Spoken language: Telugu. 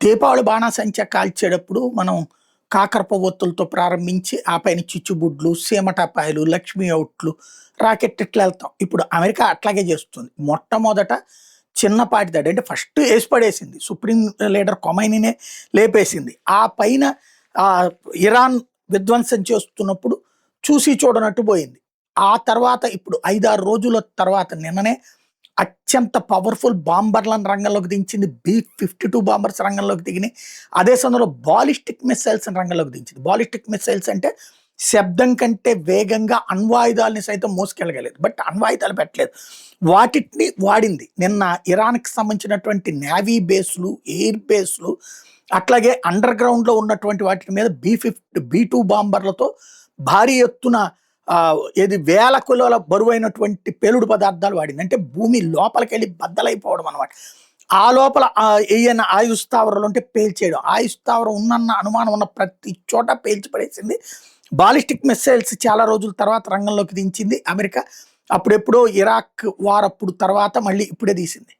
దీపావళి బాణాసంచా కాల్చేటప్పుడు మనం కాకరపువ్వొత్తులతో ప్రారంభించి, ఆ పైన చిచ్చుబుడ్లు, సీమటపాయలు, లక్ష్మీ ఔట్లు, రాకెట్ ఇట్లా ఎళ్తాం. ఇప్పుడు అమెరికా అట్లాగే చేస్తుంది. మొట్టమొదట చిన్నపాటి దాడి అంటే ఫస్ట్ ఏసి పడేసింది. సుప్రీం లీడర్ ఖొమైనీనే లేపేసింది. ఆ పైన ఆహ్, ఇరాన్ విధ్వంసం చేస్తున్నప్పుడు చూసి చూడనట్టు పోయింది. ఆ తర్వాత ఇప్పుడు 5, 6 రోజుల తర్వాత నిన్ననే అత్యంత పవర్‌ఫుల్ బాంబర్‌లను రంగంలోకి దించింది. బి-52 బాంబర్స్ రంగంలోకి దిగినాయి. అదే సమయంలో బాలిస్టిక్ మిస్సైల్స్‌ని రంగంలోకి దించింది. బాలిస్టిక్ మిస్సైల్స్ అంటే శబ్దం కంటే వేగంగా అణ్వాయుధాలని సైతం మోసుకెళ్ళగలదు. బట్ అణ్వాయుధాలు పెట్టలేదు. వాటిని వాడింది. నిన్న ఇరాన్‌కి సంబంధించినటువంటి నేవీ బేస్‌లు, ఎయిర్ బేస్‌లు అట్లాగే అండర్ గ్రౌండ్‌లో ఉన్నటువంటి వాటి మీద బి-2 బాంబర్‌లతో భారీ ఎత్తున ఏది వేల కిలోల బరువైనటువంటి పేలుడు పదార్థాలు వాడింది. అంటే భూమి లోపలికెళ్ళి బద్దలైపోవడం అనమాట. ఆ లోపల ఏయైనా ఆయుధ స్థావరాలు ఉంటే పేల్చేయడం. ఆయుధ స్థావరం ఉందన్న అనుమానం ఉన్న ప్రతి చోట పేల్చి పడేసింది. బాలిస్టిక్ మిస్సైల్స్ చాలా రోజుల తర్వాత రంగంలోకి దించింది అమెరికా. అప్పుడెప్పుడో ఇరాక్ వార్ అప్పుడు తర్వాత మళ్ళీ ఇప్పుడే తీసింది.